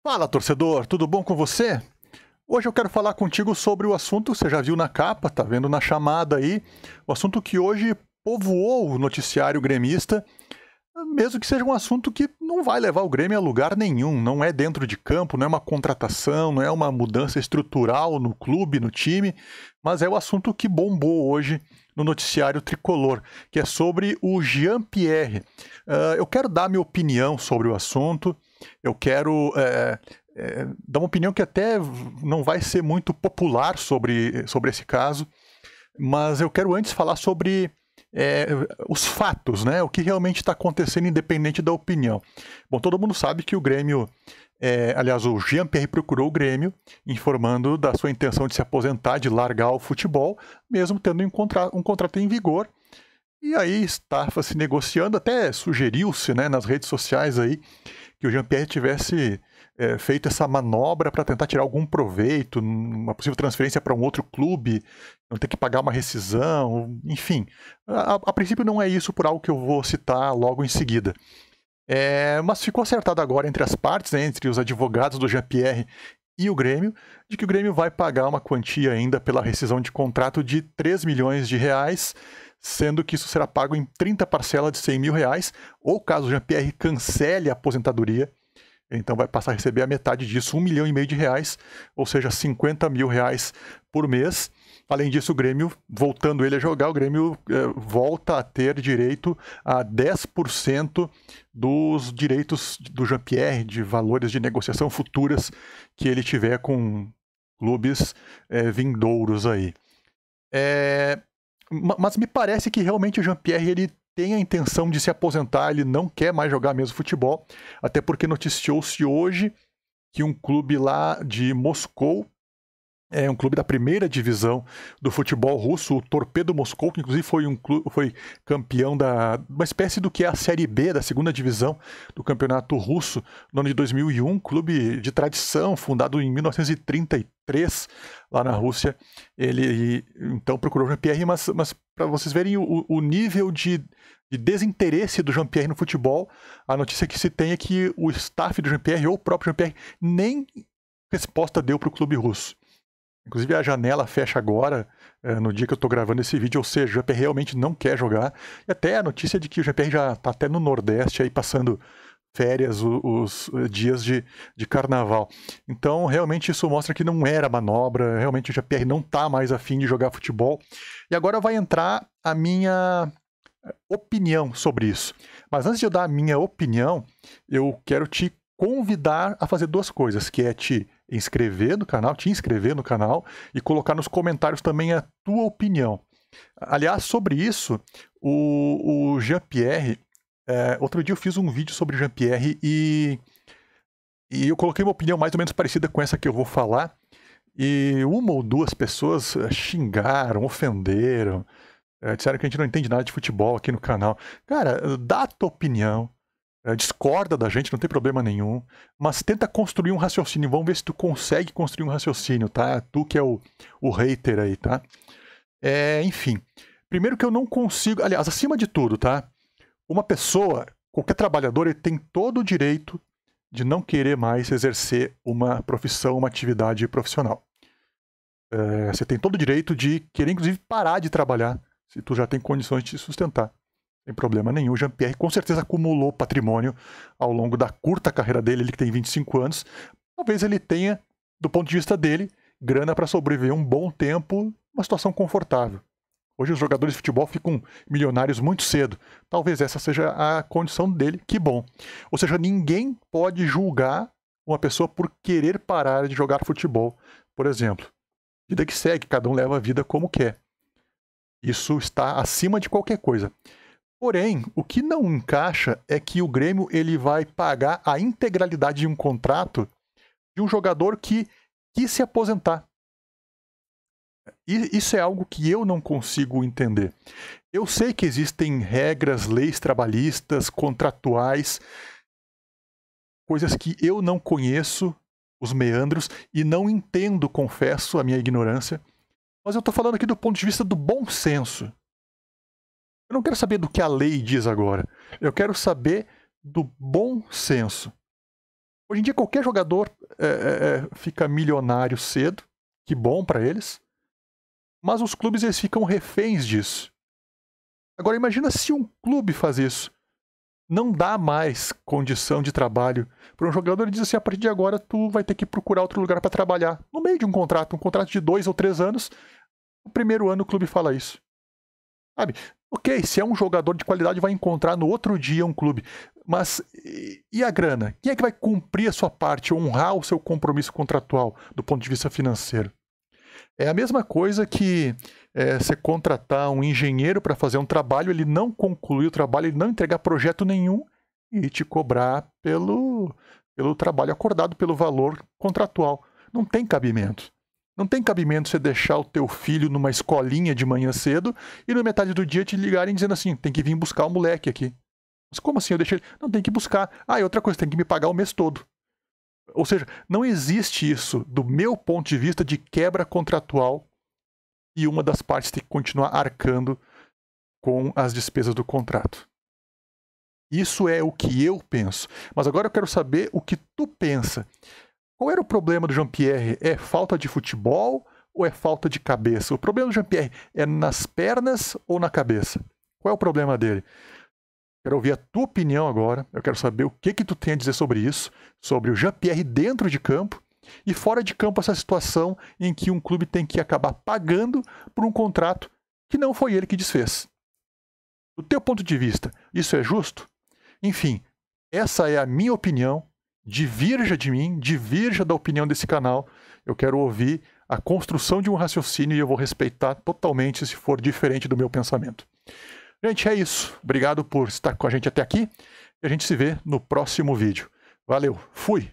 Fala, torcedor, tudo bom com você? Hoje eu quero falar contigo sobre o assunto, você já viu na capa, tá vendo na chamada aí, o assunto que hoje povoou o noticiário gremista, mesmo que seja um assunto que não vai levar o Grêmio a lugar nenhum, não é dentro de campo, não é uma contratação, não é uma mudança estrutural no clube, no time, mas é o assunto que bombou hoje no noticiário tricolor, que é sobre o Jean-Pierre. Eu quero dar minha opinião sobre o assunto, eu quero dar uma opinião que até não vai ser muito popular sobre esse caso, mas eu quero antes falar sobre os fatos, né? O que realmente está acontecendo, independente da opinião. Bom, todo mundo sabe que o Grêmio, aliás, o Jean-Pierre procurou o Grêmio, informando da sua intenção de se aposentar, de largar o futebol, mesmo tendo um contrato em vigor. E aí estava se negociando, até sugeriu-se, né, nas redes sociais aí, que o Jean-Pierre tivesse feito essa manobra para tentar tirar algum proveito, uma possível transferência para um outro clube, não ter que pagar uma rescisão, enfim. A princípio não é isso, por algo que eu vou citar logo em seguida. Mas ficou acertado agora entre as partes, né, entre os advogados do Jean-Pierre e o Grêmio, de que o Grêmio vai pagar uma quantia ainda pela rescisão de contrato de 3 milhões de reais, sendo que isso será pago em 30 parcelas de 100 mil reais, ou caso o Jean-Pierre cancele a aposentadoria, então vai passar a receber a metade disso, 1,5 milhão de reais, ou seja, 50 mil reais por mês. Além disso, o Grêmio, voltando ele a jogar, o Grêmio volta a ter direito a 10% dos direitos do Jean-Pierre, de valores de negociação futuras que ele tiver com clubes vindouros aí. Mas me parece que realmente o Jean-Pierre ele tem a intenção de se aposentar, ele não quer mais jogar mesmo futebol, até porque noticiou-se hoje que um clube lá de Moscou, um clube da primeira divisão do futebol russo, o Torpedo Moscou, que inclusive foi campeão da uma espécie do que é a Série B da segunda divisão do campeonato russo no ano de 2001, clube de tradição, fundado em 1933 lá na Rússia. Ele então procurou o Jean-Pierre, mas para vocês verem o nível de desinteresse do Jean-Pierre no futebol, a notícia que se tem é que o staff do Jean-Pierre, ou o próprio Jean-Pierre, nem resposta deu para o clube russo. Inclusive a janela fecha agora, no dia que eu estou gravando esse vídeo, ou seja, o Jean-Pierre realmente não quer jogar. E até a notícia de que o Jean-Pierre já está até no Nordeste, aí passando férias, os dias de carnaval. Então, realmente isso mostra que não era manobra, realmente o Jean-Pierre não está mais afim de jogar futebol. E agora vai entrar a minha opinião sobre isso. Mas antes de eu dar a minha opinião, eu quero te convidar a fazer duas coisas, que é te inscrever no canal e colocar nos comentários também a tua opinião. Aliás, sobre isso, o Jean-Pierre, outro dia eu fiz um vídeo sobre o Jean-Pierre e eu coloquei uma opinião mais ou menos parecida com essa que eu vou falar, e uma ou duas pessoas xingaram, ofenderam, disseram que a gente não entende nada de futebol aqui no canal. Cara, dá a tua opinião, discorda da gente, não tem problema nenhum, mas tenta construir um raciocínio. Vamos ver se tu consegue construir um raciocínio, tá? Tu que é o hater aí, tá? Enfim, primeiro que eu não consigo, aliás, acima de tudo, tá? Uma pessoa, qualquer trabalhador, ele tem todo o direito de não querer mais exercer uma profissão, uma atividade profissional. Você tem todo o direito de querer, inclusive, parar de trabalhar, se tu já tem condições de te sustentar. Sem problema nenhum. O Jean-Pierre com certeza acumulou patrimônio ao longo da curta carreira dele, ele que tem 25 anos. Talvez ele tenha, do ponto de vista dele, grana para sobreviver um bom tempo, uma situação confortável. Hoje os jogadores de futebol ficam milionários muito cedo. Talvez essa seja a condição dele, que bom. Ou seja, ninguém pode julgar uma pessoa por querer parar de jogar futebol, por exemplo. Vida que segue, cada um leva a vida como quer. Isso está acima de qualquer coisa. Porém, o que não encaixa é que o Grêmio ele vai pagar a integralidade de um contrato de um jogador que quis se aposentar. E isso é algo que eu não consigo entender. Eu sei que existem regras, leis trabalhistas, contratuais, coisas que eu não conheço, os meandros, e não entendo, confesso, a minha ignorância. Mas eu estou falando aqui do ponto de vista do bom senso. Eu não quero saber do que a lei diz agora. Eu quero saber do bom senso. Hoje em dia qualquer jogador fica milionário cedo, que bom para eles, mas os clubes eles ficam reféns disso. Agora imagina se um clube faz isso. Não dá mais condição de trabalho para um jogador. Ele diz assim, a partir de agora tu vai ter que procurar outro lugar para trabalhar. No meio de um contrato de 2 ou 3 anos, no primeiro ano o clube fala isso. Sabe? Ok, se é um jogador de qualidade vai encontrar no outro dia um clube. Mas e a grana? Quem é que vai cumprir a sua parte, honrar o seu compromisso contratual do ponto de vista financeiro? É a mesma coisa que você contratar um engenheiro para fazer um trabalho, ele não concluir o trabalho, ele não entregar projeto nenhum e te cobrar pelo trabalho acordado, pelo valor contratual. Não tem cabimento. Não tem cabimento você deixar o teu filho numa escolinha de manhã cedo e na metade do dia te ligarem dizendo assim, tem que vir buscar o moleque aqui. Mas como assim? Eu deixei ele? Não, tem que buscar. Ah, e outra coisa, tem que me pagar o mês todo. Ou seja, não existe isso, do meu ponto de vista, de quebra contratual e uma das partes tem que continuar arcando com as despesas do contrato. Isso é o que eu penso. Mas agora eu quero saber o que tu pensa. Qual era o problema do Jean-Pierre? É falta de futebol ou é falta de cabeça? O problema do Jean-Pierre é nas pernas ou na cabeça? Qual é o problema dele? Quero ouvir a tua opinião agora. Eu quero saber o que tu tem a dizer sobre isso, sobre o Jean-Pierre dentro de campo e fora de campo essa situação em que um clube tem que acabar pagando por um contrato que não foi ele que desfez. Do teu ponto de vista, isso é justo? Enfim, essa é a minha opinião. Divirja de mim, divirja da opinião desse canal. Eu quero ouvir a construção de um raciocínio e eu vou respeitar totalmente se for diferente do meu pensamento. Gente, é isso. Obrigado por estar com a gente até aqui e a gente se vê no próximo vídeo. Valeu, fui!